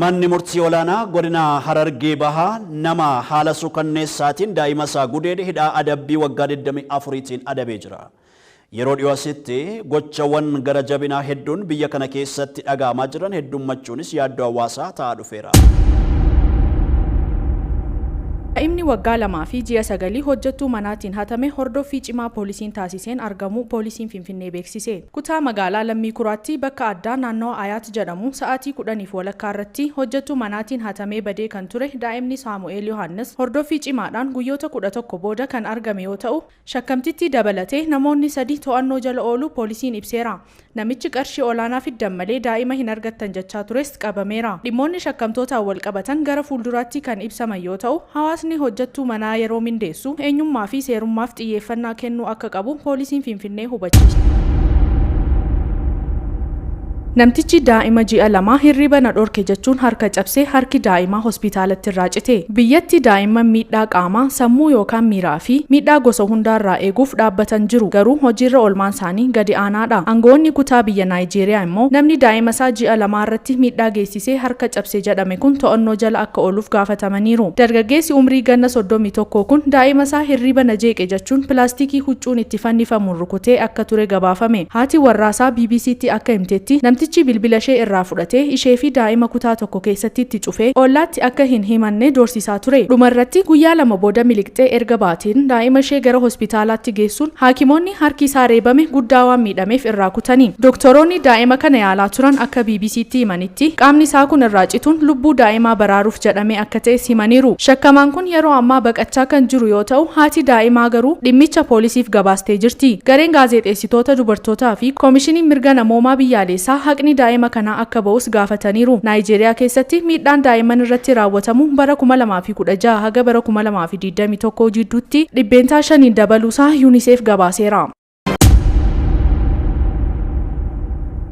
Manni murtii olaanaa godina Harargee Bahaa nama haala suukanneessaatiin daa'ima isaa gudeede hidhaa adabbii waggaa 24tiin adabee jira. Yeroo dhiyoo asitti gochawwan gara jabinaa hedduun biyya kana keessatti dhaga'amaa jiran heddummachuunis yaaddoo hawaasaa ta'aa dhufeera. Daa'imni waggaa 2 fi ji'a 9 hojjettuu manaatiin hatame hordoffii cimaa poolisiin taasiseen argamu poolisiin Finfinnee beeksise. Kutaa magaalaa Lammii Kuraatti bakka addaa naannoo Ayaat jedhamu sa'aatii 10 walakkaa irratti hojjettuu manaatiin hatamee badee kan ture daa'imni Saamu'eel Yohaannis hordoffii cimaadhaan guyyoota 11 booda kan argame yoo ta'u, shakkamtittii dabalatee namoonni 3 to'annoo jala oolu poolisiin ibseera. Namichi qarshii olaanaa fiddan malee daa'ima hin argattan jechaa tures qabameera. Dhimmoonni shakkamtootaan wal qabatan gara fuulduraatti kan ibsaman yoo ta'u, hawaasni hojjettuu manaa yeroo mindeessu eenyummaa fi seerummaaf xiyyeeffannaa kennuu akka qabu poolisiin Finfinnee hubachiise. Namtichi daa'ima ji'a 2 hirriba na dhorke jechuun harka cabsee harki daa'imaa hospitaalatti irraa cite. Biyyatti daa'imman miidhaa qaamaa, sammuu yookaan miiraa fi miidhaa gosa hundaarraa eeguuf dhaabbatan jiru. Garuu hojiirra oolmaan isaanii gadi aanaadha. Aangoonni kutaa biyya Naayijeeriyaa immoo namni daa'ima isaa ji'a 2 irratti miidhaa geessisee harka cabsee jedhame kun to'annoo jala akka ooluuf gaafatamaniiru. Dargaggeessi umrii ganna 31 kun daa'ima isaa hirriba na jeeqe jechuun pilaastikii huccuun itti fannifamuun rukutee akka ture gabaafame. Haati warraasaa BBC'tti akka himtetti namtichi bilbila ishee irraa fudhatee ishee fi daa'ima kutaa tokko keessatti itti cufee ollaatti akka hin himanne doorsisaa ture. Dhumarratti guyyaa 2 booda miliqxee erga baateen daa'ima ishee gara hospitaalaatti geessuun haakimoonni harki isaa reebame guddaa waan miidhameef irraa kutanii. Doktoroonni daa'ima kana yaalaa turan akka BBC'tti himanitti qaamni isaa kun irraa cituun lubbuu daa'imaa baraaruuf jedhamee akka ta'es himaniiru. Shakkamaan kun yeroo ammaa baqachaa kan jiru yoo ta'u, haati daa'imaa garuu dhimmicha poolisiif gabaastee jirti. Gareen gaazexeessitoota dubartootaa fi koomishiniin mirga namoomaa biyyaalessaa haqni daa'ima kana akka ba'us gaafataniiru. Naayijeeriyaa keessatti miidhaan daa'imman irratti raawwatamu bara 2016 haga bara 2021 jidduutti dhibbeentaa 5 dabaluusaa UNICEF gabaaseera.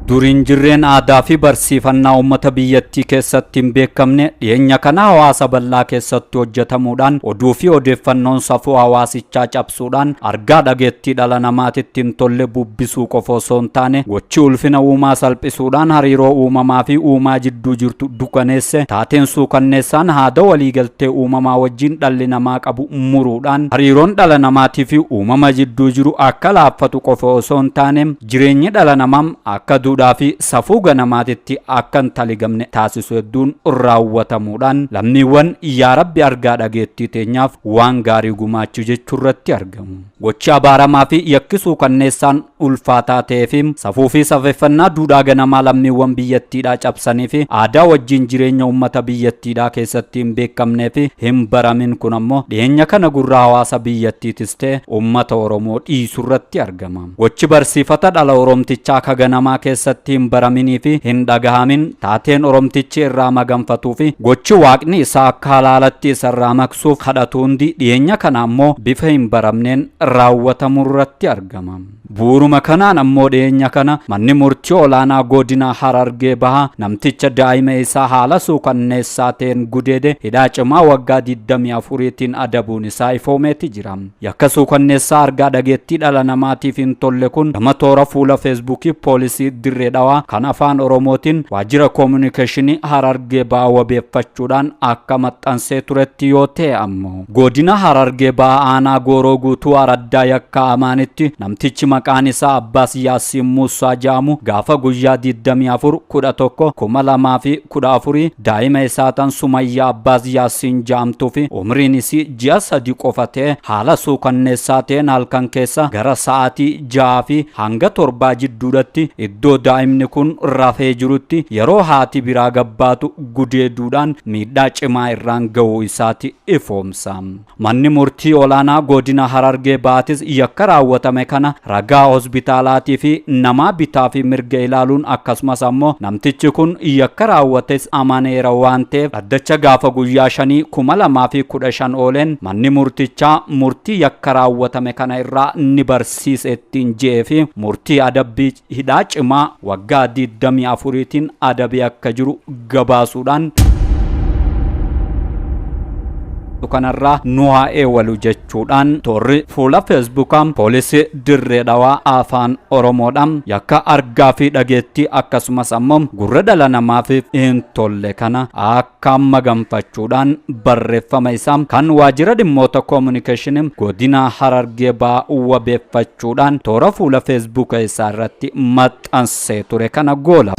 Duriin jirreen aadaa fi barsiifannaa uummata biyyattii keessatti hin beekamne dhiyeenya kana hawaasa bal'aa keessatti hojjetamuudhaan oduu fi odeeffannoon safuu hawaasichaa cabsuudhaan argaa dhageettii dhala namaatitti hin tolle bubbisuu qofa osoo hin taane gochi ulfina uumaa salphisuudhaan hariiroo uumamaa fi uumaa jidduu jirtu dukaneesse taateen suukanneessaan haada waliigaltee uumamaa wajjin dhalli namaa qabu muruudhaan hariiroon dhala namaatii fi uumama jidduu jiru akka laaffatu qofa osoo hin taane jireenyi dhala namaa akka fi safuu ganamaatitti akka hin taligamne taasisu hedduun raawwatamuudhaan lammiiwwan yaa Rabbi argaa dhageettii teenyaaf waan gaarii gumaachuu jechuurratti argamu. Gochi abaaramaa fi yakkisuu kanneessaan ulfaataa ta'ee fi safuu fi safeeffannaa duudhaa ganamaa lammiiwwan biyyattiidhaa cabsanii fi aadaa wajjin jireenya uummata biyyattiidhaa keessatti hin beekamnee fi hin baramin kun ammoo dhiyeenya kana gurra hawaasa biyyattiitis ta'e uummata Oromoo dhiisurratti argama. Gochi barsiifata dhala Oromtichaa akka ganamaa keessatti hin baraminii fi hin dhagahamin taateen Oromtichi irraa maganfatuu fi gochi waaqni isaa akka halaalatti isarraa maksuuf kadhatu hundi dhiyeenya kana ammoo bifa hin baramneen raawwatamurratti argama. Buuruma kanaan ammoo dhiyeenya kana manni murtii olaanaa godina Harargee Bahaa namticha daa'ima isaa haala suukanneessaa ta'een gudeede hidhaa cimaa waggaa 24tiin adabuun isaa ifoomeeti jira. Yakka suukanneessaa argaa dhageettii dhala namaatiif hin tolle kun gama toora fuula feesbuukii poolisii Dirree Dhawaa kan afaan Oromootiin waajjira koominikeeshinii Harargee Bahaa wabeeffachuudhaan akka maxxansee turetti yoo ta'e ammoo godina Harargee Bahaa aanaa Gooroo Guutuu Araddaa yakka amaanitti namtichi maqaan isaa Abbaas Yaasiin Muusaa jedhamu gaafa guyyaa 24/11/2014 daa'ima isaa tan Sumayyaa Abbaas Yaasiin jedhamtuu fi umriin isii ji'a 3 qofa ta'e haala suukanneessaa ta'een halkan keessa gara sa'aatii 6 fi hanga 7 jidduudhatti iddoo daa'imni kun rafee jirutti yeroo haati biraa gabbaatu gudeeduudhaan miidhaa cimaa irraan ga'uu isaati ifoomsa. Manni murtii olaanaa godina Harargee Bahaatis yakka raawwatame kana ragaa hospitaalaatii fi nama bitaa fi mirga ilaaluun akkasumas ammoo namtichi kun yakka raawwates amaneera waan ta'eef dhaddacha gaafa guyyaa 5/2015 ooleen manni murtichaa murtii yakka raawwatame kana irraa ni barsiise ittiin jedhee fi murtii adabbii hidhaa cimaa waggaa 24tiin adabee akka jiru gabaasuudhaan kanarraa nu haa eewalu jechuudhaan toorri fuula feesbuukaan poolisii dirree dhawaa afaan oromoodhaan yakka argaa fi dhageettii akkasumas ammoo gurra dhala namaaf hin tolle kana akka maganfachuudhaan barreeffama isaa kan waajjira dhimmoota koominikeeshinii godina Harargee Bahaa wabeeffachuudhaan toora fuula feesbuuka isaa irratti maxxansee ture kana goola.